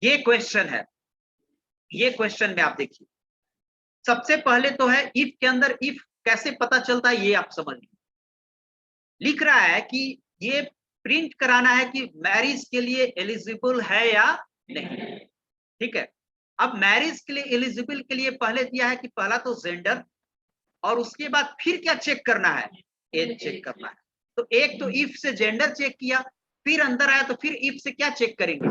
ये क्वेश्चन है, ये क्वेश्चन में आप देखिए सबसे पहले तो है इफ के अंदर इफ कैसे पता चलता है ये आप समझ लीजिए। लिख रहा है कि ये प्रिंट कराना है कि मैरिज के लिए एलिजिबल है या नहीं। ठीक है, अब मैरिज के लिए एलिजिबल के लिए पहले दिया है कि पहला तो जेंडर, और उसके बाद फिर क्या चेक करना है, एज चेक करना है। तो एक तो इफ से जेंडर चेक किया, फिर अंदर आया तो फिर इफ से क्या चेक करेंगे,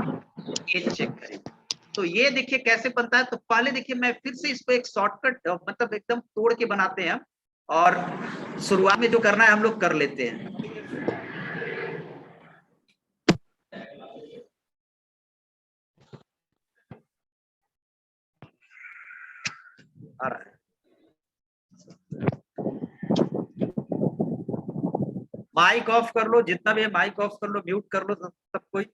एज चेक करेंगे। तो ये देखिए कैसे बनता है। तो पहले देखिए मैं फिर से इसको एक शॉर्टकट मतलब एकदम तोड़ के बनाते हैं, और शुरुआत में जो करना है हम लोग कर लेते हैं। आ रहा है, माइक ऑफ कर लो, जितना भी है माइक ऑफ कर लो, म्यूट कर लो सब कोई।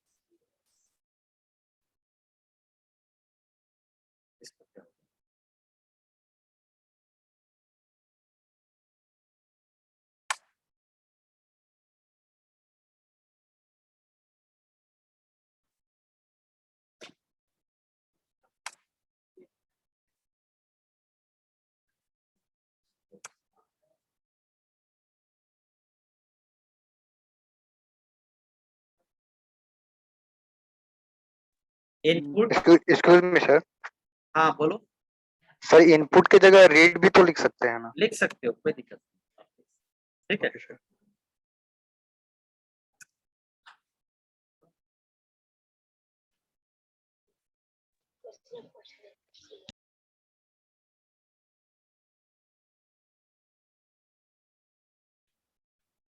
Input, excuse me sir. हाँ बोलो। सर इनपुट की जगह रीड भी तो लिख सकते हैं ना? लिख सकते हो, कोई दिक्कत नहीं। ठीक है सर।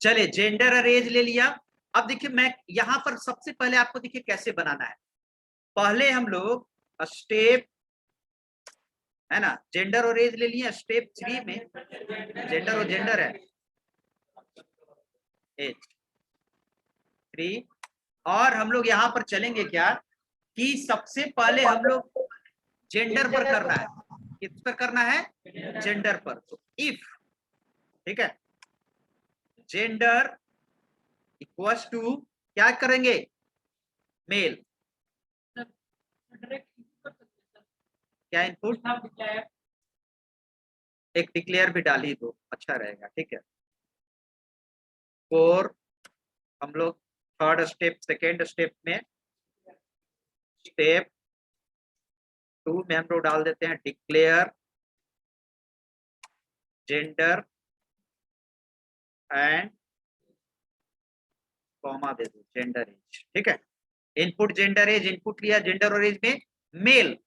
चलिए जेंडर और एज ले लिया। अब देखिए मैं यहां पर सबसे पहले आपको देखिए कैसे बनाना है। पहले हम लोग स्टेप है ना, जेंडर और एज ले लिया। स्टेप 3 में जेंडर और जेंडर है, एज 3। और हम लोग यहां पर चलेंगे क्या कि सबसे पहले हम लोग जेंडर पर करना है। किस पर करना है, जेंडर पर। तो इफ, ठीक है, जेंडर इक्वल्स टू क्या करेंगे, मेल। क्या इनपुट, एक डिक्लेयर भी डाली दो, अच्छा रहेगा। ठीक है, और हम लोग थर्ड स्टेप, सेकेंड स्टेप में स्टेप 2 में हम लोग डाल देते हैं डिक्लेयर जेंडर एंड कॉमा दे दो जेंडर एज। ठीक है, इनपुट जेंडर एज, इनपुट लिया जेंडर और एज में मेल।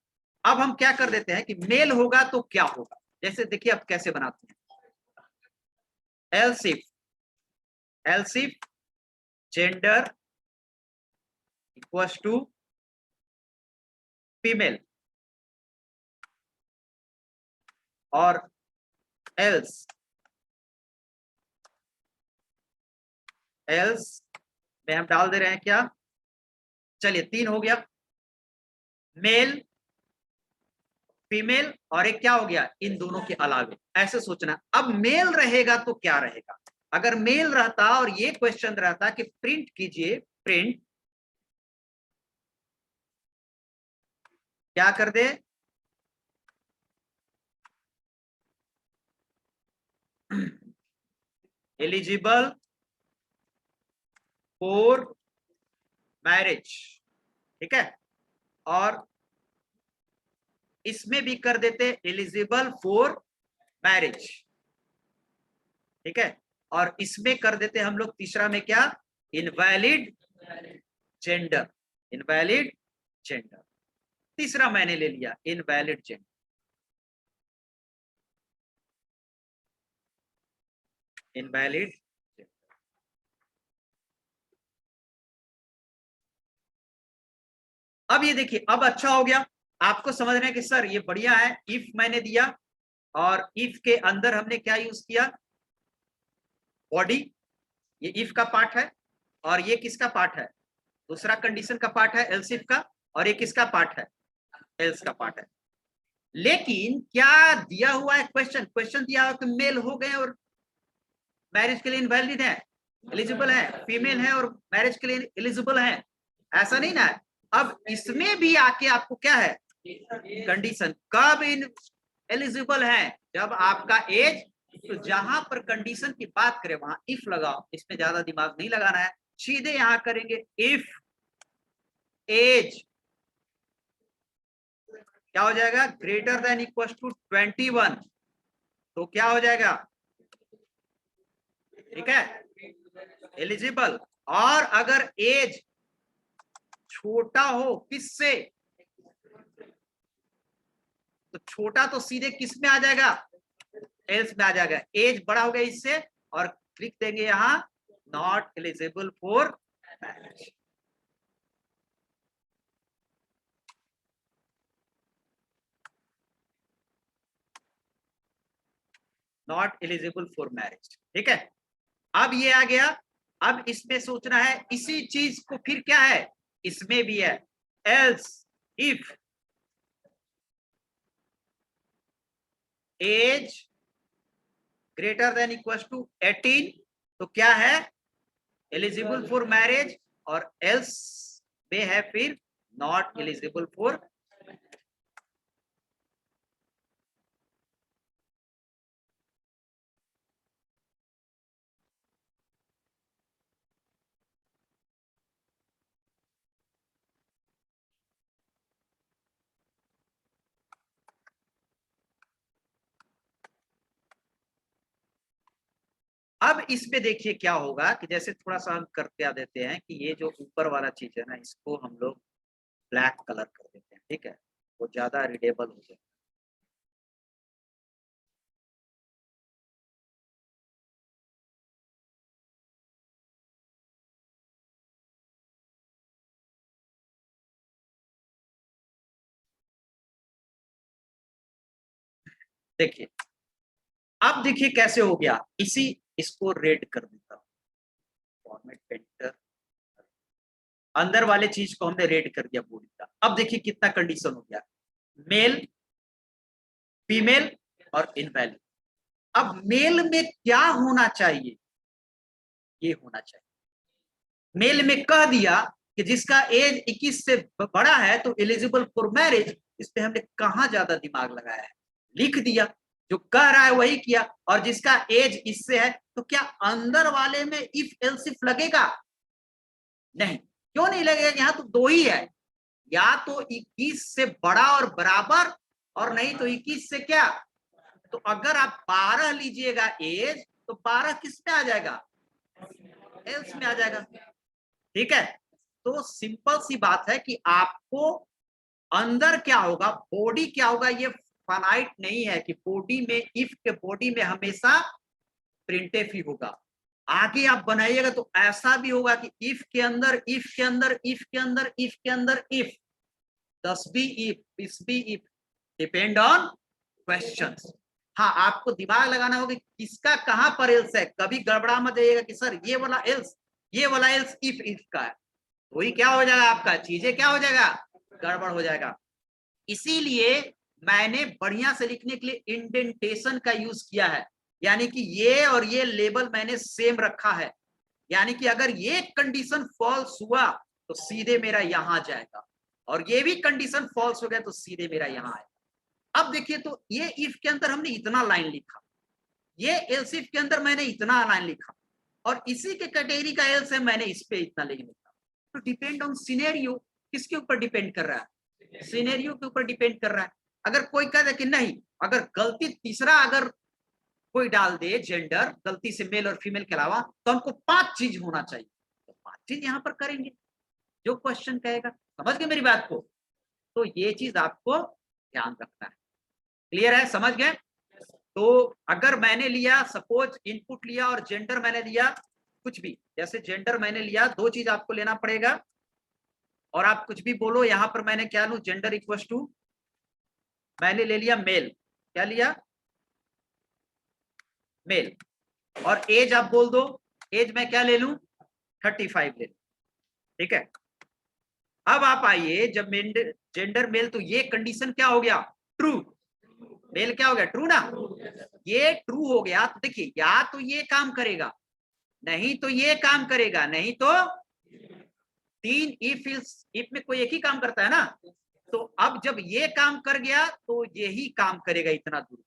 अब हम क्या कर देते हैं कि मेल होगा तो क्या होगा, जैसे देखिए अब कैसे बनाते हैं। Else if gender equals to female, और एल्स में हम डाल दे रहे हैं क्या, चलिए 3 हो गया, मेल फीमेल और एक क्या हो गया, इन दोनों के अलावे। ऐसे सोचना। अब मेल रहेगा तो क्या रहेगा, अगर मेल रहता और ये क्वेश्चन रहता कि प्रिंट कीजिए, प्रिंट क्या कर दे, एलिजिबल फॉर मैरिज। ठीक है, और इसमें भी कर देते एलिजिबल फॉर मैरिज। ठीक है, और इसमें कर देते हम लोग तीसरा में क्या, इनवैलिड जेंडर, इनवैलिड जेंडर। तीसरा मैंने ले लिया इनवैलिड जेंडर, इनवैलिड। अब ये देखिए अब अच्छा हो गया, आपको समझ रहे हैं कि सर ये बढ़िया है। इफ मैंने दिया, और इफ के अंदर हमने क्या यूज किया, बॉडी, ये इफ का पार्ट है, और ये किसका पार्ट है, दूसरा कंडीशन का पार्ट है एल्स इफ का, और ये किसका पार्ट है, एल्स का पार्ट है। लेकिन क्या दिया हुआ है क्वेश्चन, क्वेश्चन दिया हुआ कि मेल हो गए और मैरिज के लिए इनवैलिड है, एलिजिबल है, फीमेल है और मैरिज के लिए एलिजिबल है, ऐसा नहीं ना है। अब इसमें भी आके आपको क्या है कंडीशन, कब इन एलिजिबल है, जब आपका एज, तो जहां पर कंडीशन की बात करें वहां इफ लगाओ, इसमें ज्यादा दिमाग नहीं लगाना है, सीधे यहां करेंगे इफ एज क्या हो जाएगा ग्रेटर देन इक्वल टू 21, तो क्या हो जाएगा, ठीक है, एलिजिबल। और अगर एज छोटा हो किससे, तो छोटा तो सीधे किस में आ जाएगा, एल्स में आ जाएगा। एज बड़ा हो गया इससे, और लिख देंगे यहां not eligible for marriage. Not eligible for marriage, ठीक है। अब ये आ गया, अब इसमें सोचना है इसी चीज को फिर क्या है, इसमें भी है else if age greater than equal to 18, तो क्या है एलिजिबल फॉर मैरिज, और एल्स में है फिर नॉट एलिजिबल फॉर। अब इसमें देखिए क्या होगा कि जैसे थोड़ा सा हम करते आ देते हैं कि ये जो ऊपर वाला चीज है ना, इसको हम लोग ब्लैक कलर कर देते हैं, ठीक है, वो ज्यादा रीडेबल हो जाए। देखिए अब देखिए कैसे हो गया, इसी इसको रेड कर देता हूं, फॉर्मेट पेंटर, अंदर वाले चीज को हमने रेड कर दिया बॉडी का। अब देखिए कितना कंडीशन हो गया, मेल फीमेल और इनवैलिड। अब मेल में क्या होना चाहिए, ये होना चाहिए, मेल में कह दिया कि जिसका एज 21 से बड़ा है तो एलिजिबल फॉर मैरिज, इस पे हमने कहां ज्यादा दिमाग लगाया है, लिख दिया, जो कह रहा है वही किया। और जिसका एज इससे है तो क्या अंदर वाले में इफ एल्स इफ लगेगा, नहीं, क्यों नहीं लगेगा, यहां तो दो ही है, या तो 21 से बड़ा और बराबर, और नहीं तो 21 से क्या, तो अगर आप 12 लीजिएगा एज, तो 12 किस में आ जाएगा, एल्स में आ जाएगा, ठीक है। तो सिंपल सी बात है कि आपको अंदर क्या होगा, बॉडी क्या होगा, ये फाइनाइट नहीं है कि बॉडी में इफ के बॉडी में हमेशा प्रिंटफ ही होगा। आगे आप बनाइएगा तो ऐसा भी होगा कि इफ के अंदर इफ के अंदर इफ के अंदर इफ के अंदर इफ, 10 भी इफ, 20 भी इफ, डिपेंड ऑन क्वेश्चंस। हाँ, आपको दिमाग लगाना होगा किसका कहां पर एल्स है, कभी गड़बड़ा मत जाइएगा कि सर ये वाला एल्स, ये वाला एल्स इफ का है, वही क्या हो जाएगा आपका, चीजें क्या हो जाएगा, गड़बड़ हो जाएगा। इसीलिए मैंने बढ़िया से लिखने के लिए इंडेंटेशन का यूज किया है, यानी कि ये और ये लेबल मैंने सेम रखा है, यानी कि अगर ये कंडीशन फॉल्स हुआ तो सीधे मेरा यहां जाएगा, और ये भी कंडीशन फॉल्स हो गया तो सीधे मेरा यहां आएगा। अब देखिए, तो ये इफ के अंदर हमने इतना लाइन लिखा, ये एल्स इफ के अंदर मैंने इतना लाइन लिखा, और इसी के कैटेगरी का एल्स है मैंने इस पे इतना लाइन लिखा। तो डिपेंड ऑन सिनेरियो, किसके ऊपर डिपेंड कर रहा है, सिनेरियो के ऊपर डिपेंड कर रहा है। अगर कोई कह दे कि नहीं, अगर गलती तीसरा अगर कोई डाल दे जेंडर गलती से मेल और फीमेल के अलावा, तो हमको 5 चीज होना चाहिए, तो 5 चीज यहां पर करेंगे जो क्वेश्चन कहेगा। समझ गए मेरी बात को, तो ये चीज आपको ध्यान रखना है। क्लियर है, समझ गए। तो अगर मैंने लिया सपोज इनपुट लिया और जेंडर मैंने लिया कुछ भी, जैसे जेंडर मैंने लिया, 2 चीज आपको लेना पड़ेगा, और आप कुछ भी बोलो, यहां पर मैंने क्या लू, जेंडर इक्वल टू मैंने ले लिया मेल, क्या लिया, मेल, और एज आप बोल दो, एज मैं क्या ले लूं, 35 ले लूं, ठीक है। अब आप आइए, जब जेंडर मेल, तो ये कंडीशन क्या हो गया, ट्रू, मेल क्या हो गया, ट्रू ना, ये ट्रू हो गया। तो देखिए, या तो ये काम करेगा, नहीं तो ये काम करेगा, नहीं तो तीन इफ में कोई एक ही काम करता है ना, तो अब जब ये काम कर गया तो यही काम करेगा इतना दूर।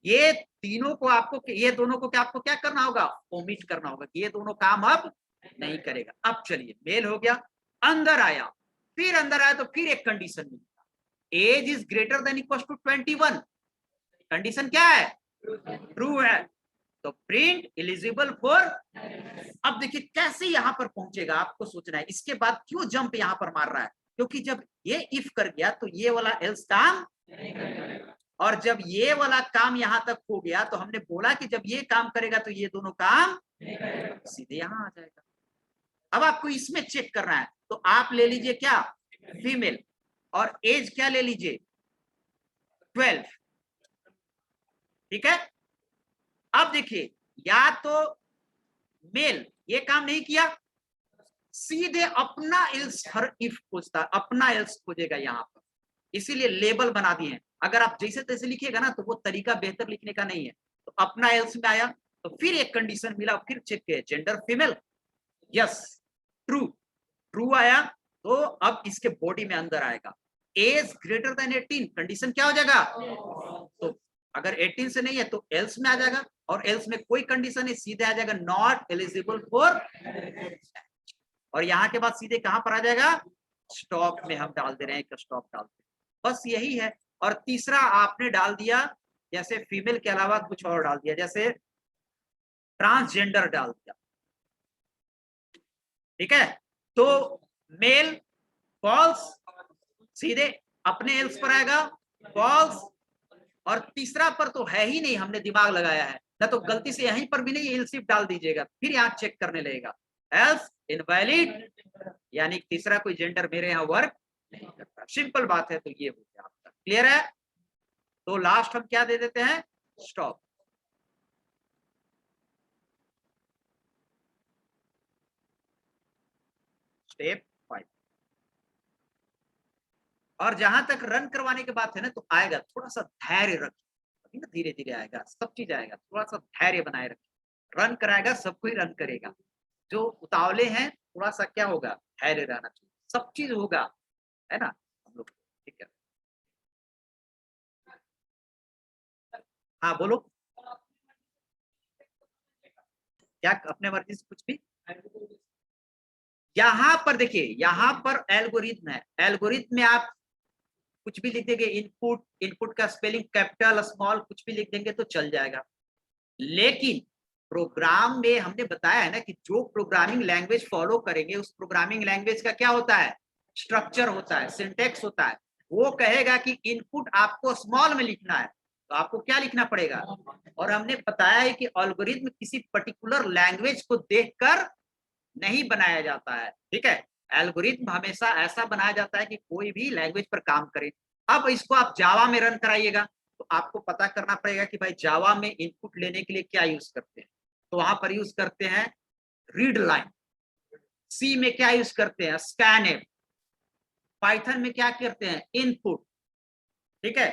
ये तीनों को आपको, ये दोनों को क्या आपको क्या करना होगा, ओमिट करना होगा कि ये दोनों काम अब नहीं करेगा। अब चलिए मेल हो गया, अंदर आया, फिर अंदर आया तो फिर एक कंडीशन मिलता, age is greater than equal to 21। Condition क्या है, ट्रू है, तो प्रिंट एलिजिबल फॉर। अब देखिए कैसे यहां पर पहुंचेगा, आपको सोचना है इसके बाद क्यों जंप यहां पर मार रहा है, क्योंकि जब ये इफ कर गया तो ये वाला एल्स काम, और जब ये वाला काम यहां तक हो गया तो हमने बोला कि जब ये काम करेगा तो ये दोनों काम सीधे यहां आ जाएगा। अब आपको इसमें चेक करना है, तो आप ले लीजिए क्या, फीमेल, और एज क्या ले लीजिए 12, ठीक है। अब देखिए या तो मेल ये काम नहीं किया, सीधे अपना एल्स हर इफ खोजता, अपना एल्स खोजेगा यहां पर, इसीलिए लेबल बना दिए हैं। अगर आप जैसे तैसे लिखिएगा ना तो वो तरीका बेहतर लिखने का नहीं है। तो अपना एल्स में आया तो फिर एक कंडीशन मिला, फिर चेक किया gender female, yes true, true आया तो अब इसके बॉडी में अंदर आएगा, एज ग्रेटर देन 18, कंडीशन क्या हो जाएगा, तो अगर 18 से नहीं है तो एल्स में आ जाएगा, और एल्स में कोई कंडीशन है सीधे आ जाएगा नॉट एलिजिबल फॉर, और यहां के बाद सीधे कहां पर आ जाएगा, स्टॉप में हम डाल दे रहे हैं, स्टॉप डालते हैं, बस यही है। और तीसरा आपने डाल दिया, जैसे फीमेल के अलावा कुछ और डाल दिया, जैसे ट्रांसजेंडर डाल दिया, ठीक है, तो मेल फॉल्स, सीधे अपने एल्स पर आएगा फॉल्स, और तीसरा पर तो है ही नहीं, हमने दिमाग लगाया है ना, तो गलती से यहीं पर भी नहीं एल्स इफ डाल दीजिएगा, फिर यहां चेक करने लगेगा एल्स इनवैलिड, यानी तीसरा कोई जेंडर मेरे यहां वर्क नहीं करता। सिंपल बात है, तो ये हो गया आपका, क्लियर है। तो लास्ट हम क्या दे देते हैं, स्टॉप। स्टेप 5, और जहां तक रन करवाने की बात है ना, तो आएगा, थोड़ा सा धैर्य रखिए, ना धीरे धीरे आएगा, सब चीज आएगा, थोड़ा सा धैर्य बनाए रखिए, रन कराएगा सबको ही रन करेगा, जो उतावले हैं थोड़ा सा क्या होगा, धैर्य रहना चाहिए, सब चीज होगा, है ना हम लोग, ठीक है। हाँ बोलो, क्या अपने मर्जी से कुछ भी, यहां पर देखिए, यहां पर एल्गोरिथम है, एल्गोरिथम में आप कुछ भी लिख देंगे, इनपुट, इनपुट का स्पेलिंग कैपिटल स्मॉल कुछ भी लिख देंगे तो चल जाएगा। लेकिन प्रोग्राम में हमने बताया है ना कि जो प्रोग्रामिंग लैंग्वेज फॉलो करेंगे उस प्रोग्रामिंग लैंग्वेज का क्या होता है, स्ट्रक्चर होता है, सिंटेक्स होता है। वो कहेगा कि इनपुट आपको स्मॉल में लिखना है तो आपको क्या लिखना पड़ेगा, और हमने बताया है कि एल्गोरिथम किसी पर्टिकुलर लैंग्वेज को देखकर नहीं बनाया जाता है, ठीक है। एल्गोरिथम हमेशा ऐसा बनाया जाता है कि कोई भी लैंग्वेज पर काम करे। अब इसको आप जावा में रन कराइएगा तो आपको पता करना पड़ेगा कि भाई जावा में इनपुट लेने के लिए क्या यूज करते हैं, तो वहां पर यूज करते हैं रीड लाइन, सी में क्या यूज करते हैं, स्कैनफ, पाइथन में क्या करते हैं, इनपुट, ठीक है,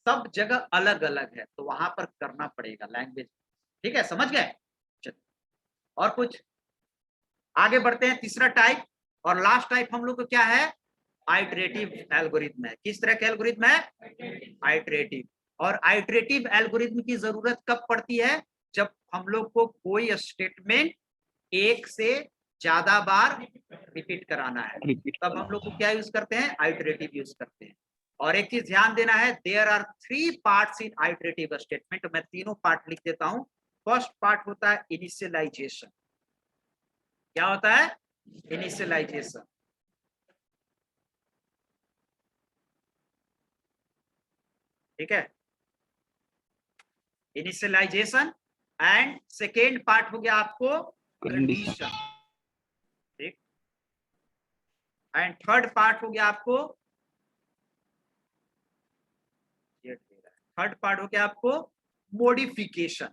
सब जगह अलग अलग है तो वहां पर करना पड़ेगा लैंग्वेज, ठीक है, समझ गए। चलिए और कुछ आगे बढ़ते हैं, तीसरा टाइप और लास्ट टाइप हम लोग को क्या है, आइटरेटिव एल्गोरिथम है। किस तरह का एल्गोरिथम है, आइटरेटिव, और आइटरेटिव एल्गोरिथम की जरूरत कब पड़ती है, जब हम लोग को कोई स्टेटमेंट एक से ज्यादा बार रिपीट कराना है, तब हम लोग को क्या यूज करते हैं, आइटरेटिव यूज करते हैं। और एक चीज ध्यान देना है, there are 3 parts in iterative statement, मैं तीनों पार्ट लिख देता हूं। फर्स्ट पार्ट होता है इनिशियलाइजेशन, क्या होता है, इनिशियलाइजेशन, ठीक है, इनिशियलाइजेशन, एंड सेकेंड पार्ट हो गया आपको कंडीशन, ठीक, एंड थर्ड पार्ट हो गया आपको, थर्ड पार्ट हो गया आपको मॉडिफिकेशन।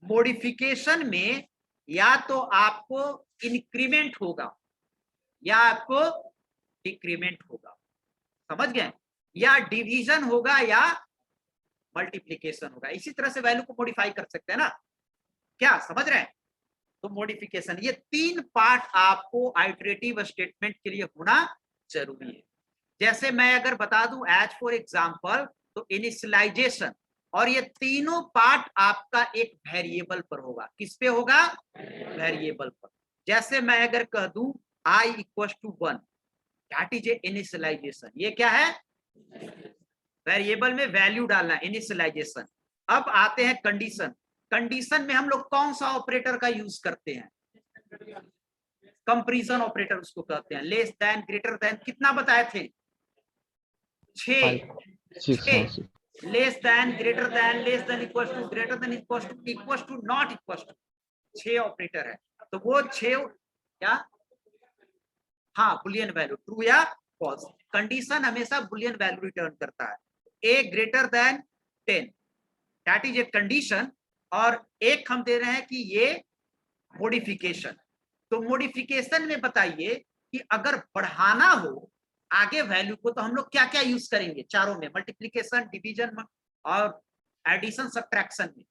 मॉडिफिकेशन में या तो आपको इंक्रीमेंट होगा या आपको डिक्रीमेंट होगा, समझ गए, या डिवीजन होगा या मल्टीप्लीकेशन होगा। इसी तरह से वैल्यू को मॉडिफाई कर सकते हैं ना, क्या समझ रहे हैं। तो मॉडिफिकेशन, ये 3 पार्ट आपको आइटरेटिव स्टेटमेंट के लिए होना जरूरी है। जैसे मैं अगर बता दूं एज फॉर एग्जांपल, तो इनिशियलाइजेशन, और ये तीनों पार्ट आपका एक वेरिएबल पर होगा। किस पे होगा? वेरिएबल पर। जैसे मैं अगर कह दूं i equal to 1, that is a initialisation. ये क्या है? वेरिएबल में वैल्यू डालना, इनिशियलाइजेशन। अब आते हैं कंडीशन। कंडीशन में हम लोग कौन सा ऑपरेटर का यूज करते हैं? कंपैरिजन ऑपरेटर उसको कहते हैं। लेस देन, ग्रेटर देन, कितना बताए थे? 6। 6 less than, greater than, less than, equal to, greater than, equal to, not equal to. 6 operator है। तो वो 6 क्या? हाँ, बुलियन वैल्यू, ट्रू या फॉल्स। कंडीशन हमेशा बुलियन वैल्यू रिटर्न करता है। A greater than 10, that is a condition, और एक हम दे रहे हैं कि ये मॉडिफिकेशन। तो मॉडिफिकेशन में बताइए कि अगर बढ़ाना हो आगे वैल्यू को, तो हम लोग क्या क्या यूज करेंगे? चारों में, मल्टीप्लिकेशन, डिवीजन और एडिशन, सब्ट्रैक्शन में।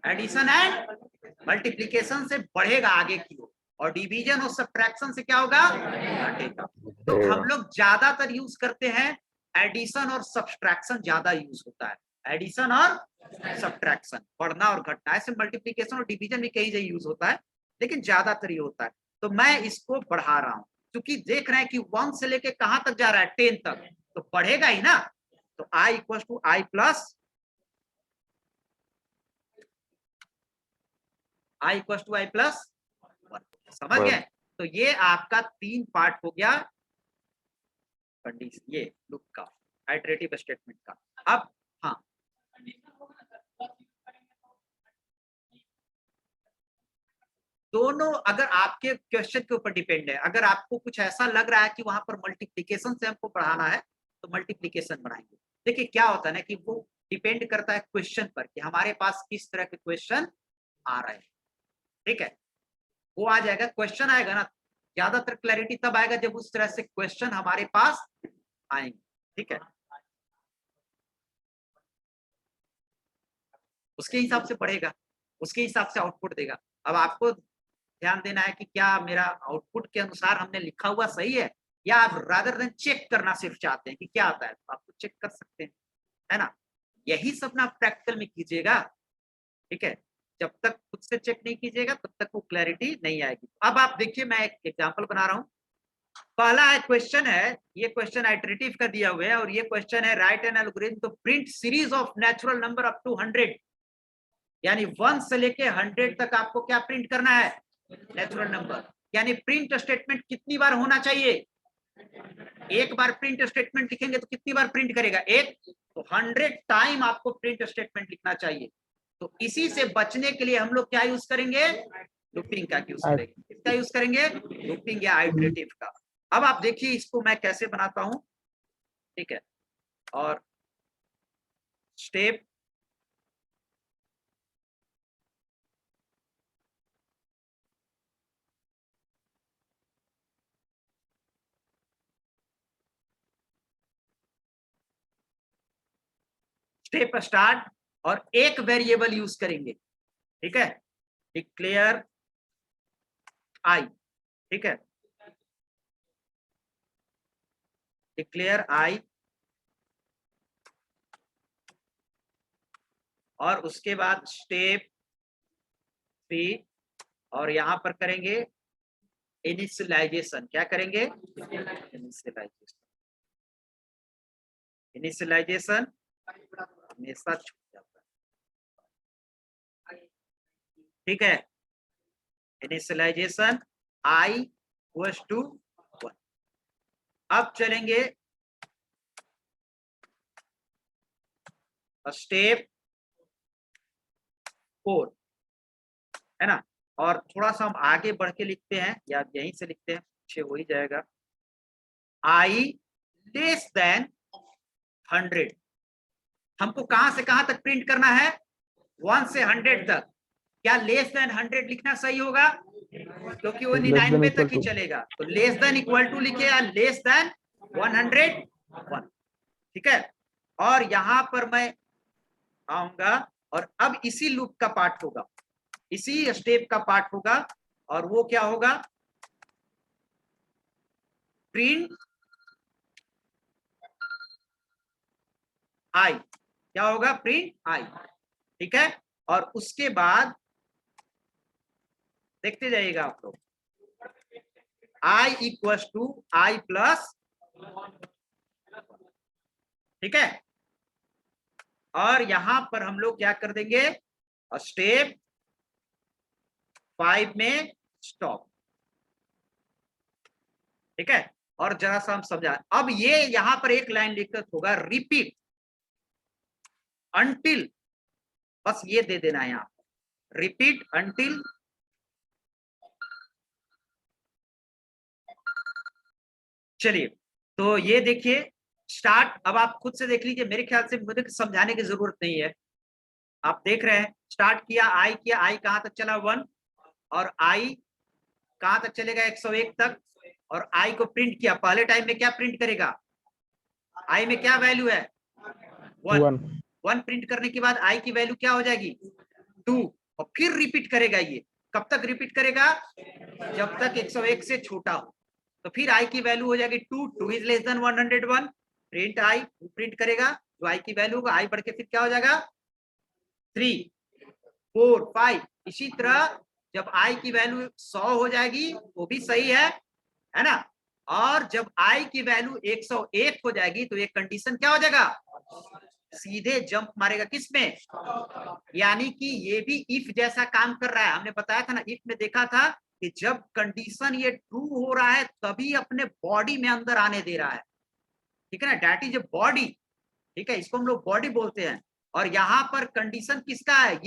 एडिशन एंड मल्टीप्लिकेशन से बढ़ेगा आगे की ओर, और डिवीजन और सब्ट्रैक्शन से क्या होगा? घटेगा। तो हम लोग ज्यादातर यूज करते हैं एडिशन और सब्ट्रैक्शन, ज्यादा यूज होता है एडिशन और सब्ट्रैक्शन, बढ़ना और घटना। ऐसे मल्टीप्लिकेशन और डिवीजन भी कई जगह यूज होता है, लेकिन ज्यादातर ये होता है। तो मैं इसको बढ़ा रहा हूं, क्योंकि देख रहे हैं कि 1 से लेके कहां तक जा रहा है? 10 तक, तो बढ़ेगा ही ना। तो i equal to i plus, i equal to i plus 1। समझ गए? तो ये आपका 3 पार्ट हो गया कंडीशन, ये लूप का, आइटरेटिव स्टेटमेंट का। अब हाँ, दोनों अगर आपके क्वेश्चन के ऊपर डिपेंड है। अगर आपको कुछ ऐसा लग रहा है कि वहां पर मल्टीप्लिकेशन से हमको बढ़ाना है, तो मल्टीप्लिकेशन बढ़ाएंगे। देखिए क्या होता है ना, कि वो डिपेंड करता है क्वेश्चन पर, कि हमारे पास किस तरह के क्वेश्चन आ रहे हैं। ठीक है, वो आ जाएगा, क्वेश्चन आएगा ना, ज्यादातर क्लैरिटी तब आएगा जब उस तरह से क्वेश्चन हमारे पास आएंगे। ठीक है, उसके हिसाब से बढ़ेगा, उसके हिसाब से आउटपुट देगा। अब आपको ध्यान देना है कि क्या मेरा आउटपुट के अनुसार हमने लिखा हुआ सही है, या आप रादर देन चेक करना सिर्फ चाहते हैं कि क्या आता है, तो आप चेक कर सकते हैं, है ना। यही सब ना प्रैक्टिकल में कीजिएगा। ठीक है, जब तक खुद से चेक नहीं कीजिएगा तब तक वो क्लैरिटी नहीं आएगी। अब आप देखिए, मैं एक एग्जांपल बना रहा हूँ। पहला है क्वेश्चन है, ये क्वेश्चन आइटरेटिव का दिया हुआ है, और ये क्वेश्चन है write an algorithm to print series of natural number up to 100, यानी 1 से लेके 100 तक आपको क्या प्रिंट करना है? Natural number. यानी प्रिंट स्टेटमेंट कितनी बार होना चाहिए? एक बार प्रिंट स्टेटमेंट लिखेंगे तो कितनी बार प्रिंट करेगा? एक। तो 100 टाइम आपको प्रिंट स्टेटमेंट लिखना चाहिए। तो इसी से बचने के लिए हम लोग क्या यूज करेंगे? लूपिंग का यूज करेंगे। किसका यूज करेंगे? लूपिंग या आइटरेटिव का। अब आप देखिए इसको मैं कैसे बनाता हूं। ठीक है, और स्टेप स्टेप स्टार्ट, और एक वेरिएबल यूज करेंगे। ठीक है, डिक्लेयर आई। ठीक है, डिक्लेयर आई, और उसके बाद स्टेप 3, और यहां पर करेंगे इनिशियलाइजेशन। क्या करेंगे? इनिशियलाइजेशन। इनिशियलाइजेशन हमेशा छूट जाता है। ठीक है, इनिशियलाइजेशन i इक्वल्स टू 1। अब चलेंगे स्टेप 4, है ना। और थोड़ा सा हम आगे बढ़ के लिखते हैं, या यहीं से लिखते हैं, पीछे हो ही जाएगा। i लेस देन 100, हमको कहां से कहां तक प्रिंट करना है? 1 से 100 तक। क्या लेस देन 100 लिखना सही होगा? क्योंकि वो 99 तक ही चलेगा। तो लेस देन इक्वल टू लिखे, या लेस देन 101। ठीक है, और यहां पर मैं आऊंगा, और अब इसी लूप का पार्ट होगा। इसी स्टेप का पार्ट होगा और वो क्या होगा, प्रिंट आई, क्या होगा, प्रिंट आई, ठीक है। और उसके बाद देखते जाइएगा आप लोग, आई इक्वल टू आई प्लस, ठीक है। और यहां पर हम लोग क्या कर देंगे, स्टेप 5 में स्टॉप, ठीक है। और जरा सा हम समझा, अब ये यहां पर एक लाइन लिखकर होगा, रिपीट अंटिल, बस ये दे देना है यहां पर, रिपीट अंटिल चलिए, तो ये देखिए स्टार्ट, अब आप खुद से देख लीजिए, मेरे ख्याल से मुझे समझाने की जरूरत नहीं है, आप देख रहे हैं, स्टार्ट किया, आई कहां तक चला 1, और आई कहां तक चलेगा 101 तक, और आई को प्रिंट किया, पहले टाइम में क्या प्रिंट करेगा, आई में क्या वैल्यू है 1 प्रिंट करने के बाद आई की वैल्यू क्या हो जाएगी 2, और फिर रिपीट करेगा, ये कब तक रिपीट करेगा, जब तक 101 से छोटा हो, तो फिर आई की वैल्यू हो जाएगी 2 is less then 101, print I, print करेगा जो आई की वैल्यू होगा, आई बढ़ के फिर क्या हो जाएगा 3 4 5, इसी तरह जब आई की वैल्यू 100 हो जाएगी वो भी सही है ना, और जब आई की वैल्यू 101 हो जाएगी तो एक कंडीशन क्या हो जाएगा, सीधे जंप मारेगा किसमें, यानी कि ये भी इफ जैसा काम कर रहा है, हमने बताया था ना, इफ में देखा था कि जब कंडीशन ये ट्रू हो रहा है तभी अपने बॉडी में अंदर आने दे रहा है, ठीक है ना, दैट इज ए बॉडी, ठीक है, इसको हम लोग बॉडी बोलते हैं। और यहाँ पर कंडीशन किसका है,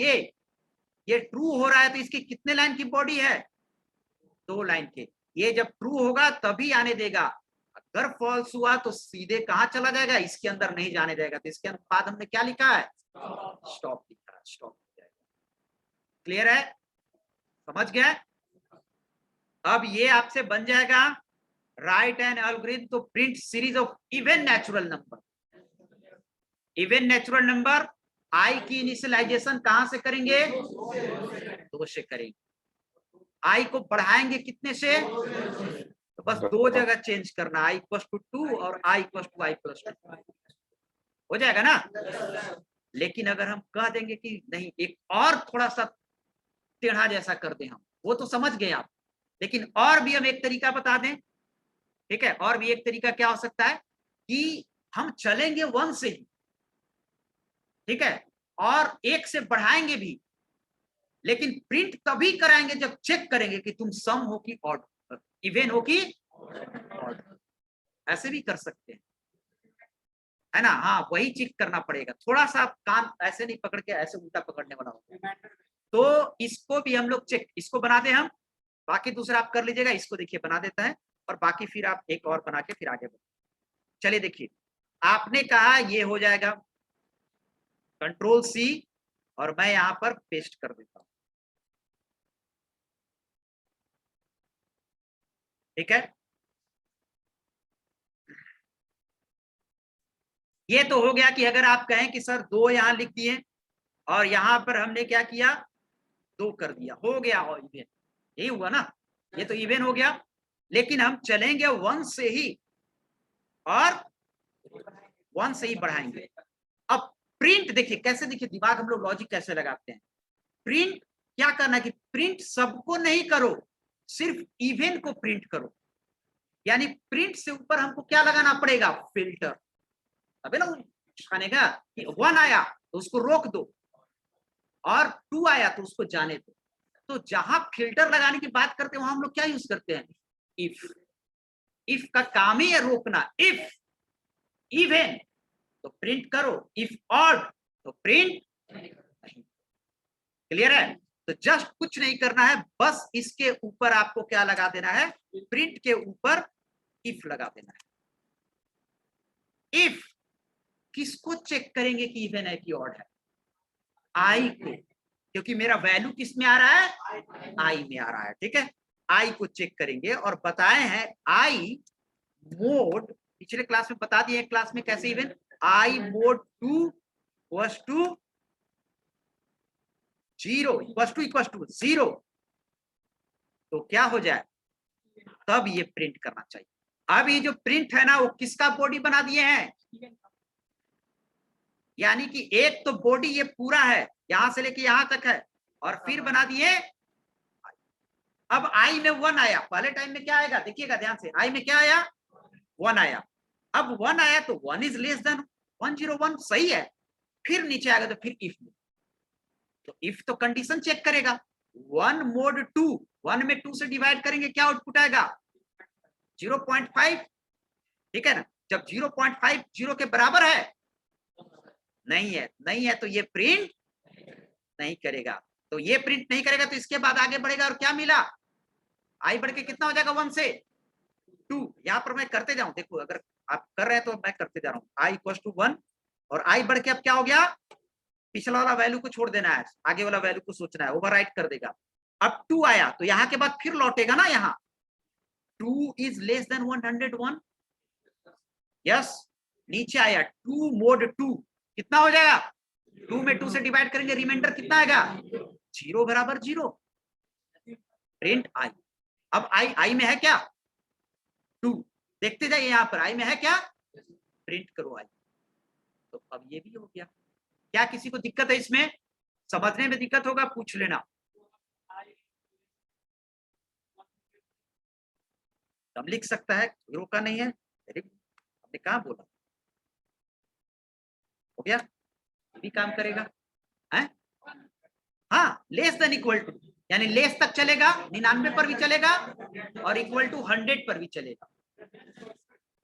ये ट्रू हो रहा है तो इसकी कितने लाइन की बॉडी है, 2 लाइन के, ये जब ट्रू होगा तभी आने देगा, अगर फॉल्स हुआ तो सीधे कहां चला जाएगा, इसके अंदर नहीं जाने देगा, तो इसके बाद हमने क्या लिखा है, स्टॉप लिखा है, स्टॉप हो जाएगा, क्लियर है, समझ गए। अब ये आपसे बन जाएगा write an algorithm to print series of even natural number, even natural number, I की इनिशियलाइजेशन कहां से करेंगे, 2 से करेंगे, आई को बढ़ाएंगे कितने से, तो बस 2 जगह चेंज करना, आई इक्वल टू 2 और i equal to i plus 2 हो जाएगा ना। लेकिन अगर हम कह देंगे कि नहीं एक और थोड़ा सा टेढ़ा जैसा कर दें हम, वो तो समझ गए आप, लेकिन और भी हम एक तरीका बता दें, ठीक है, और भी एक तरीका क्या हो सकता है कि हम चलेंगे 1 से ही, ठीक है, और 1 से बढ़ाएंगे भी, लेकिन प्रिंट तभी कराएंगे जब चेक करेंगे कि तुम सम हो कि ऑड, इवन हो कि ऑड, ऐसे भी कर सकते हैं, है ना, हाँ वही चेक करना पड़ेगा, थोड़ा सा काम ऐसे नहीं पकड़ के ऐसे उल्टा पकड़ने वाला होगा, तो इसको भी हम लोग चेक, इसको बनाते हैं हम, बाकी दूसरा आप कर लीजिएगा, इसको देखिए बना देता है, और बाकी फिर आप एक और बना के फिर आगे बढ़ो। चलिए देखिए, आपने कहा ये हो जाएगा, कंट्रोल सी, और मैं यहां पर पेस्ट कर देता हूं, ठीक है, ये तो हो गया कि अगर आप कहें कि सर 2 यहां लिख दिए और यहां पर हमने क्या किया 2 कर दिया, हो गया और इवन, यही हुआ ना, ये तो इवन हो गया, लेकिन हम चलेंगे 1 से ही और 1 से ही बढ़ाएंगे। अब प्रिंट देखिए कैसे, देखिए दिमाग हम लोग लॉजिक कैसे लगाते हैं, प्रिंट क्या करना है कि प्रिंट सबको नहीं करो, सिर्फ इवन को प्रिंट करो, यानी प्रिंट से ऊपर हमको क्या लगाना पड़ेगा, फिल्टर, अबे ना खानेगा कि 1 आया तो उसको रोक दो और 2 आया तो उसको जाने दो, तो जहां फिल्टर लगाने की बात करते हैं वहां हम लोग क्या यूज करते हैं, इफ का काम ही है रोकना, इफ इवन तो प्रिंट करो, इफ ऑड तो प्रिंट नहीं, क्लियर है, तो जस्ट कुछ नहीं करना है, बस इसके ऊपर आपको क्या लगा देना है, प्रिंट के ऊपर इफ लगा देना है। इफ किसको चेक करेंगे कि इवन है कि ऑड है, आई को, क्योंकि मेरा वैल्यू किस में आ रहा है, आई में आ रहा है, ठीक है, आई को चेक करेंगे, और बताए हैं आई मोड, पिछले क्लास में बता दिए क्लास में कैसे, even i mod 2 was to 0 equal to 0, तो क्या हो जाए, तब ये प्रिंट करना चाहिए। अब ये जो प्रिंट है ना, वो किसका बॉडी बना दिए हैं, यानी कि एक तो बॉडी ये पूरा है, यहां से लेके यहां तक है, और फिर बना दिए। अब आई में 1 आया, पहले टाइम में क्या आएगा, देखिएगा ध्यान से, आई में क्या आया, 1 आया। अब 1 आया तो 1 इज लेस देन 101, सही है। फिर नीचे आएगा तो फिर इफ में, तो इफ तो कंडीशन चेक करेगा, 1 mod 2, 1 में 2 से डिवाइड करेंगे, क्या आउटपुट आएगा, 0.5, ठीक है ना। जब 0.5 0 के बराबर है, नहीं है, नहीं है, तो ये प्रिंट नहीं करेगा। तो ये प्रिंट नहीं करेगा, तो इसके बाद आगे बढ़ेगा, और क्या मिला, आई बढ़ के कितना हो जाएगा, 1 से 2। यहां पर मैं करते जाऊं, देखो अगर आप कर रहे हैं तो मैं करते जा रहा हूं, आई इक्वल टू 1, और आई बढ़ के अब क्या हो गया, पिछला वाला वैल्यू को छोड़ देना है, आगे वाला वैल्यू को सोचना है, ओवरराइट कर देगा। अब 2 आया, तो यहां के बाद फिर लौटेगा ना, यहाँ 2 इज लेस देन 101, यस। नीचे आया 2 mod 2, कितना हो जाएगा, 2 में 2 से डिवाइड करेंगे, रिमाइंडर कितना आएगा, 0 बराबर 0, प्रिंट आई। अब आई में है क्या, 2, देखते जाइए यहां पर आई में है क्या, प्रिंट करो आई। तो अब ये भी हो गया। क्या किसी को दिक्कत है इसमें, समझने में दिक्कत होगा पूछ लेना। हम लिख सकता है, जीरो का नहीं है, हमने कहा बोला, हो गया, ये भी काम करेगा है। हाँ, लेस देन इक्वल टू, यानी लेस तक चलेगा, 99 पर भी चलेगा, और इक्वल टू 100 पर भी चलेगा।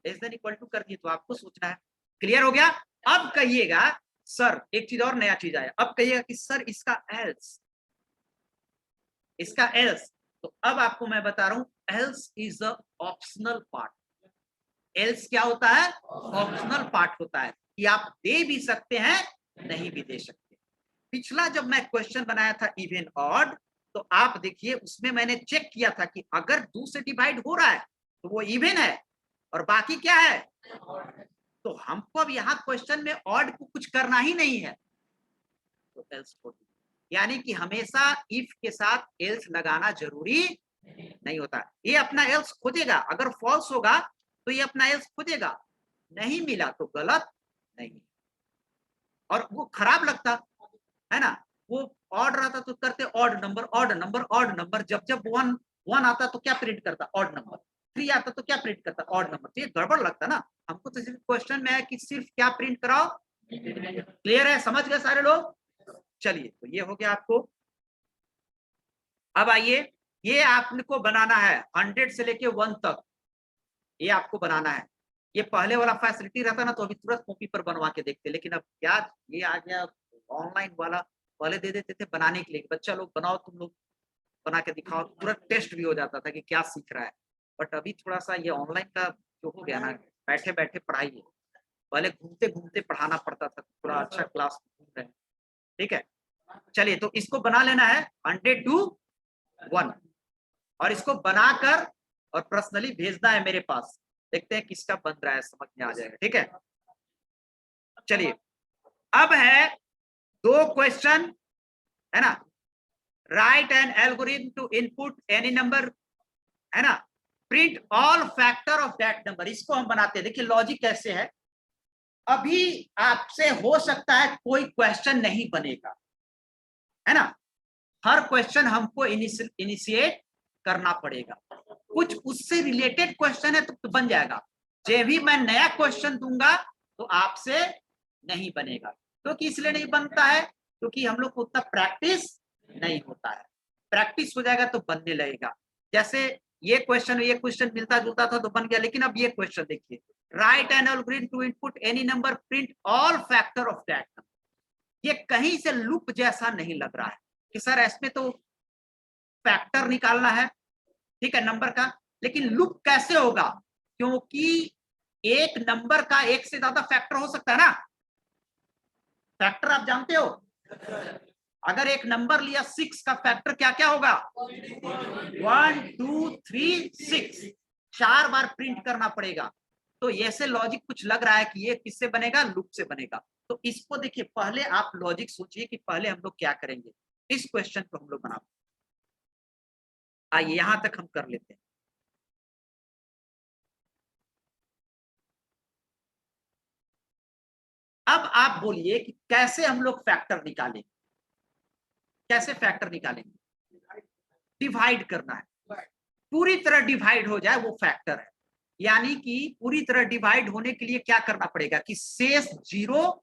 लेस देन इक्वल टू कर दिए तो आपको सोचना है। क्लियर हो गया। अब कहिएगा सर, एक चीज और नया चीज आया, अब कहिएगा कि सर इसका एल्स, इसका एल्स, तो अब आपको मैं बता रहा हूं, else is a optional part. Else क्या होता है, ऑप्शनल पार्ट होता है, कि आप दे भी सकते हैं, नहीं भी दे सकते। पिछला जब मैं क्वेश्चन बनाया था इवन ऑड, तो आप देखिए उसमें मैंने चेक किया था कि अगर 2 से डिवाइड हो रहा है तो वो इवन है, और बाकी क्या है, तो हमको अब यहाँ क्वेश्चन में ऑड को कुछ करना ही नहीं है, तो एल्स को, यानी कि हमेशा इफ के साथ एल्स लगाना जरूरी नहीं होता। ये अपना एल्स खोजेगा, अगर फॉल्स होगा तो ये अपना एल्स खोजेगा, नहीं मिला तो गलत नहीं, और वो खराब लगता है ना। वो ऑड रहता तो करते odd number, odd number, odd number, जब जब 1 आता तो क्या प्रिंट करता, ऑड नंबर, 3 आता तो क्या प्रिंट करता, ऑड नंबर, तो ये गड़बड़ लगता ना। हमको तो सिर्फ क्वेश्चन में है कि सिर्फ क्या प्रिंट कराओ। क्लियर है, समझ गए सारे लोग। चलिए, तो ये हो गया आपको। अब आइए, ये आपको बनाना है 100 से लेके 1 तक, ये आपको बनाना है। ये पहले वाला फैसिलिटी रहता ना तो अभी तुरंत कॉपी पर बनवा के देखते, लेकिन अब क्या ये आ गया ऑनलाइन वाला, पहले दे देते थे बनाने के लिए, बच्चा लोग बनाओ, तुम लोग बना के दिखाओ, तुरंत टेस्ट भी हो जाता था कि क्या सीख रहा है। बट अभी थोड़ा सा ये ऑनलाइन का जो हो गया ना, बैठे बैठे पढ़ाई है, पहले घूमते घूमते पढ़ाना पड़ता था, थोड़ा अच्छा क्लास घूम रहे हैं, ठीक है। चलिए, तो इसको बना लेना है 100 to 1, और इसको बनाकर और पर्सनली भेजना है मेरे पास, देखते हैं किसका बन रहा है, समझ में आ जाएगा, ठीक है। चलिए, अब है 2 क्वेश्चन, है ना। Write an algorithm to input any number, है ना, print all factor of that number, इसको हम बनाते हैं। देखिए लॉजिक कैसे है, अभी आपसे हो सकता है कोई क्वेश्चन नहीं बनेगा, है ना, हर क्वेश्चन हमको इनिशिएट करना पड़ेगा, कुछ उससे रिलेटेड क्वेश्चन है तो बन जाएगा। जब भी मैं नया क्वेश्चन दूंगा तो आपसे नहीं बनेगा, क्योंकि इसलिए नहीं बनता है क्योंकि हम लोग को उतना प्रैक्टिस नहीं होता है। प्रैक्टिस हो जाएगा तो बनने लगेगा। जैसे ये क्वेश्चन मिलता जुलता था तो बन गया, लेकिन अब ये क्वेश्चन देखिए, write an algorithm to input any number, print all factor of that number. ये कहीं से लूप जैसा नहीं लग रहा है कि सर इसमें तो फैक्टर निकालना है, ठीक है, नंबर का, लेकिन लूप कैसे होगा, क्योंकि एक नंबर का एक से ज्यादा फैक्टर हो सकता है ना। फैक्टर आप जानते हो, अगर एक नंबर लिया 6 का फैक्टर क्या क्या होगा, 1 2 3 6, 4 बार प्रिंट करना पड़ेगा। तो ऐसे लॉजिक कुछ लग रहा है कि ये किससे बनेगा, लूप से बनेगा। तो इसको देखिए, पहले आप लॉजिक सोचिए कि पहले हम लोग क्या करेंगे। इस क्वेश्चन को हम लोग बनाते हैं। आइए यहां तक हम कर लेते हैं। अब आप बोलिए कि कैसे हम लोग फैक्टर निकालेंगे, कैसे फैक्टर निकालेंगे? डिवाइड करना है, पूरी तरह डिवाइड हो जाए वो फैक्टर है। यानी कि पूरी तरह डिवाइड होने के लिए क्या करना पड़ेगा कि शेष 0,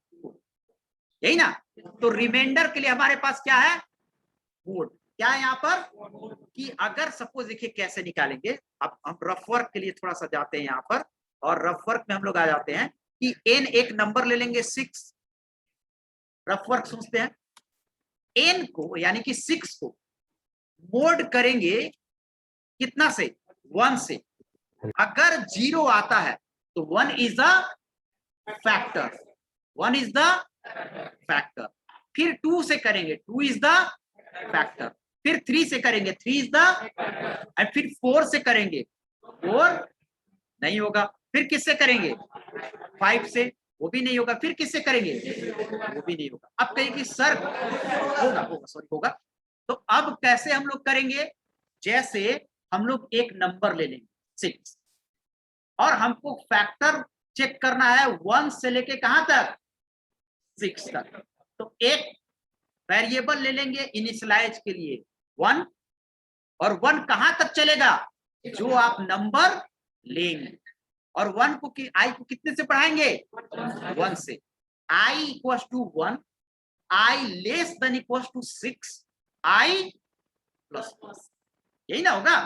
यही ना? तो रिमाइंडर के लिए हमारे पास क्या है? मोड। क्या है यहाँ पर कि अगर सपोज देखिए कैसे निकालेंगे। अब हम रफ वर्क के लिए थोड़ा सा जाते हैं यहाँ पर, और रफ वर्क में हम लोग आ जाते हैं कि n एक नंबर ले लेंगे 6। रफ वर्क सोचते हैं, n को यानी कि 6 को मोड करेंगे कितना से? 1 से। अगर 0 आता है तो 1 is the factor, 1 is the factor. फिर 2 से करेंगे, 2 इज द फैक्टर। फिर 3 से करेंगे, 3 इज द, और फिर 4 से करेंगे, 4 नहीं होगा। फिर किससे करेंगे? 5 से, वो भी नहीं होगा। फिर किससे करेंगे? वो भी नहीं होगा। अब कहें कि सर होगा, होगा सॉरी होगा। तो अब कैसे हम लोग करेंगे? जैसे हम लोग एक नंबर ले लेंगे 6, और हमको फैक्टर चेक करना है 1 से लेके कहां तक? 6 तक। तो एक वेरिएबल ले लेंगे इनिशियलाइज के लिए 1, और 1 कहां तक चलेगा? जो आप नंबर लेंगे। और 1 को आई को कितने से बढ़ाएंगे? 1 से। i equal to 1, i less than equal to 6, i plus, यही ना होगा?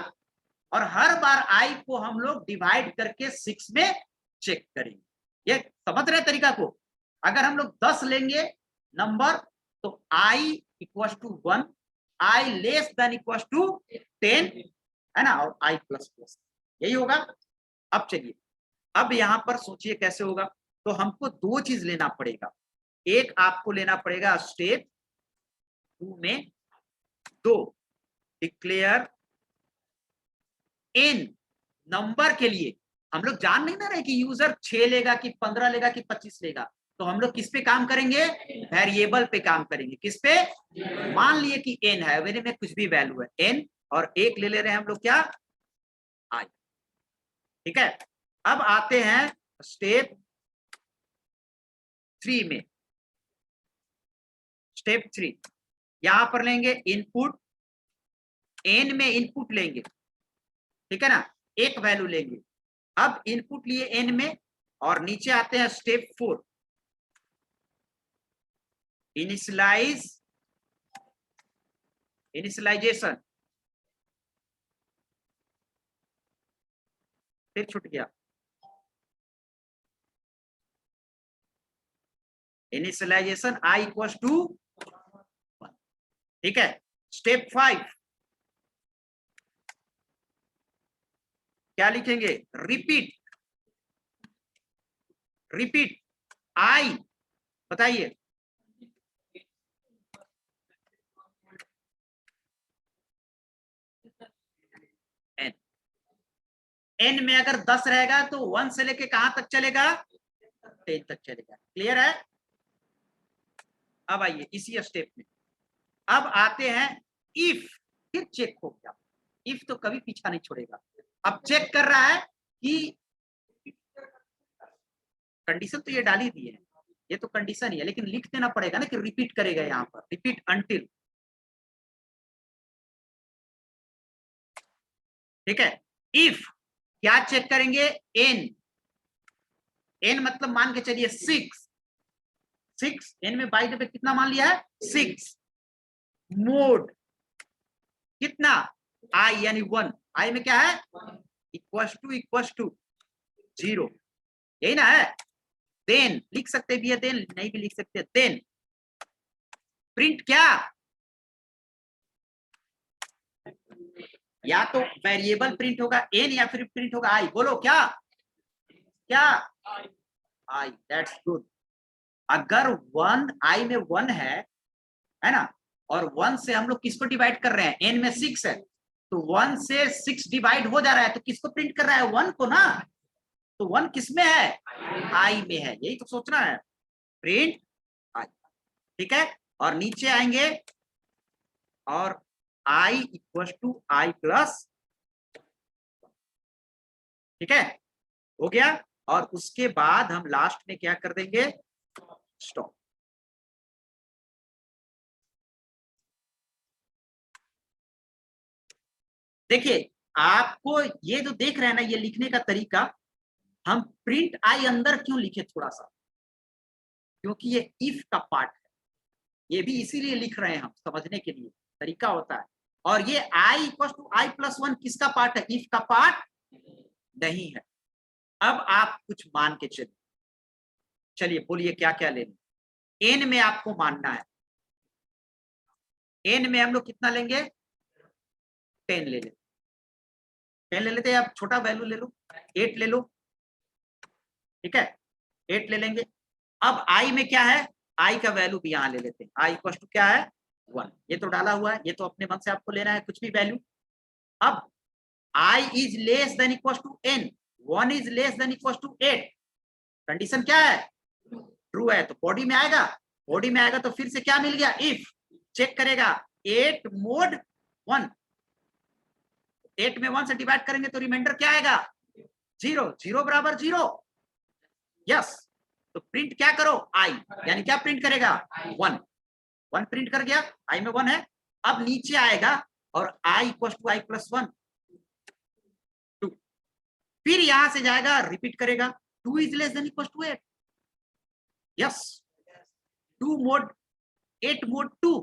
और हर बार i को हम लोग डिवाइड करके 6 में चेक करेंगे। ये समझ रहे तरीका को? अगर हम लोग 10 लेंगे नंबर तो i equal to 1, i less than equal to 10, है ना, और i प्लस प्लस, यही होगा। अब चलिए, अब यहां पर सोचिए कैसे होगा। तो हमको 2 चीज लेना पड़ेगा। एक आपको लेना पड़ेगा स्टेप 2 में 2 डिक्लेयर n नंबर के लिए। हम लोग जान नहीं ना रहे कि यूजर 6 लेगा कि 15 लेगा कि 25 लेगा। तो हम लोग किस पे काम करेंगे? वेरिएबल पे काम करेंगे। किस पे? मान लिए कि n है, मेरे में कुछ भी वैल्यू है n, और एक ले रहे हैं हम लोग क्या? i। ठीक है। अब आते हैं स्टेप 3 में। स्टेप 3 यहां पर लेंगे इनपुट, n में इनपुट लेंगे, ठीक है ना, एक वैल्यू लेंगे। अब इनपुट लिए n में, और नीचे आते हैं स्टेप 4 इनिशियलाइजेशन। फिर छूट गया। इनिशियलाइजेशन i इक्वल टू 1, ठीक है। स्टेप 5 क्या लिखेंगे? रिपीट, रिपीट i, बताइए। n, n में अगर 10 रहेगा तो 1 से लेके कहां तक चलेगा? 10 तक चलेगा। क्लियर है? अब आइए इसी स्टेप में, अब आते हैं इफ। फिर चेक हो गया, इफ तो कभी पीछा नहीं छोड़ेगा। अब चेक कर रहा है कि कंडीशन तो ये डाल ही दी है, ये तो कंडीशन ही है, लेकिन लिख देना पड़ेगा ना कि रिपीट करेगा। यहां पर रिपीट अंटिल, ठीक है। इफ क्या चेक करेंगे? n, n मतलब मान के चलिए 6 n में बाई द वे कितना मान लिया है? 6। मोड कितना? i यानी 1, i में क्या है? इक्वल टू 0, यही ना है। देन लिख सकते भी है, देन नहीं भी लिख सकते। देन प्रिंट क्या? या तो वेरिएबल प्रिंट होगा n, या फिर प्रिंट होगा i। बोलो क्या? क्या? i। That's good. अगर 1 i में 1 है ना, और 1 से हम लोग किसको डिवाइड कर रहे हैं? n में 6 है, तो 1 से 6 डिवाइड हो जा रहा है, तो किसको प्रिंट कर रहा है? 1 को ना। तो 1 किस में है? i में है, यही तो सोचना है। प्रिंट i, ठीक है। और नीचे आएंगे और i equal to i plus, ठीक है, हो गया। और उसके बाद हम लास्ट में क्या कर देंगे, स्टॉप। देखिए आपको ये जो देख रहे हैं ना, ये लिखने का तरीका, हम प्रिंट आई अंदर क्यों लिखे थोड़ा सा, क्योंकि ये इफ का पार्ट है, ये भी इसीलिए लिख रहे हैं हम, समझने के लिए तरीका होता है। और ये i equal to i plus 1 किसका पार्ट है, इफ का पार्ट नहीं है। अब आप कुछ मान के चलिए, चलिए बोलिए क्या क्या लेना। n में आपको मानना है, n में हम लोग कितना लेंगे, 10 ले लेते, 10 ले लेते हैं, आप छोटा वैल्यू ले लो, 8 ले लो, ठीक है, 8 ले लेंगे। अब i में क्या है, i का वैल्यू भी यहां ले लेते हैं, i इक्वल टू क्या है 1, ये तो डाला हुआ है, ये तो अपने मन से आपको लेना है कुछ भी वैल्यू। अब i is less than equal to n, 1 is less than equal to 8, condition क्या है, ट्रू है, तो बॉडी में आएगा, बॉडी में आएगा तो फिर से क्या मिल गया, इफ, चेक करेगा 8 मोड 1, 8 में 1 से डिवाइड करेंगे तो रिमाइंडर क्या आएगा, 0, 0 बराबर 0, यस। तो प्रिंट क्या करो, आई, यानी क्या प्रिंट करेगा, 1, 1 प्रिंट कर गया, आई में 1 है। अब नीचे आएगा और i equal to i plus 1, 2, फिर यहां से जाएगा रिपीट करेगा, 2 is less than equal to 8, yes, 2 mod 8 mod 2,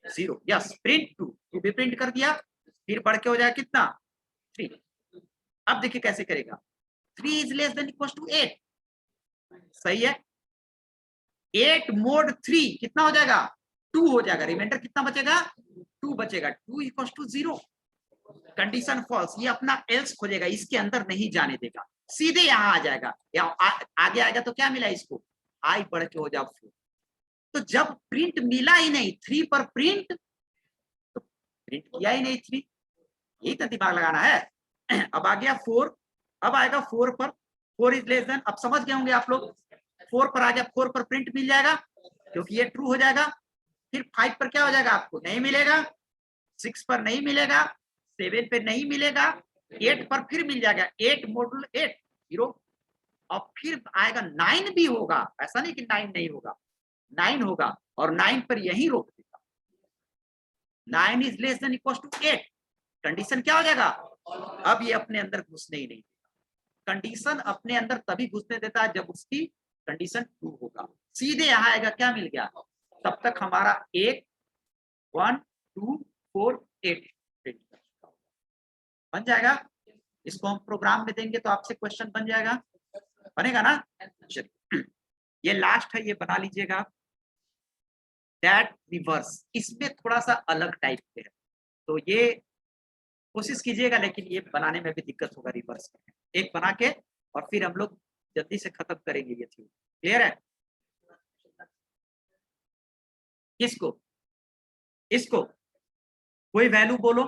0, yes, print 2 भी प्रिंट कर दिया, फिर बढ़ के हो जाएगा कितना, 3। अब देखिए कैसे करेगा, 3 is less than equal to 8, सही है, 8 मोड 3 कितना हो जाएगा, 2 हो जाएगा, रिमाइंडर कितना बचेगा, 2 बचेगा, 2 इक्वल टू 0, कंडीशन फॉल्स, ये अपना एल्स खोजेगा, इसके अंदर नहीं जाने देगा, सीधे यहां आ जाएगा, या आगे आएगा तो क्या मिला इसको, आई बढ़ के हो जाओ 4। तो जब प्रिंट मिला ही नहीं 3 पर प्रिंट, तो प्रिंट किया ही नहीं 3, यही तो दिमाग लगाना है। अब आ गया 4, अब आएगा 4 पर, 4 इज लेस देन, अब समझ गए होंगे आप लोग, 4 पर आ गया, 4 पर प्रिंट मिल जाएगा क्योंकि ये ट्रू हो जाएगा। फिर 5 पर क्या हो जाएगा, आपको नहीं मिलेगा, 6 पर नहीं मिलेगा, 7 पे नहीं मिलेगा, 8 पर फिर मिल जाएगा, 8 मॉडुल 8 0, और फिर आएगा 9 भी होगा, ऐसा नहीं कि 9 नहीं होगा, 9 होगा, और 9 पर यही रोक देगा, 9 is less than equal to 8, condition क्या हो जाएगा, अब ये अपने अंदर घुसने ही नहीं देगा, कंडीशन अपने अंदर तभी घुसने देता है जब उसकी कंडीशन ट्रू होगा, सीधे यहां आएगा, क्या मिल गया, तब तक हमारा 1 1 2 4 8 बन जाएगा। इसको हम प्रोग्राम में देंगे तो आपसे क्वेश्चन बन जाएगा, बनेगा ना, चलिए ये लास्ट है, ये बना लीजिएगा, दैट रिवर्स, इसमें थोड़ा सा अलग टाइप के है, तो ये कोशिश कीजिएगा, लेकिन ये बनाने में भी दिक्कत होगा, रिवर्स में एक बना के, और फिर हम लोग जल्दी से खत्म करेंगे ये थ्योरी, क्लियर है। इसको कोई वैल्यू बोलो,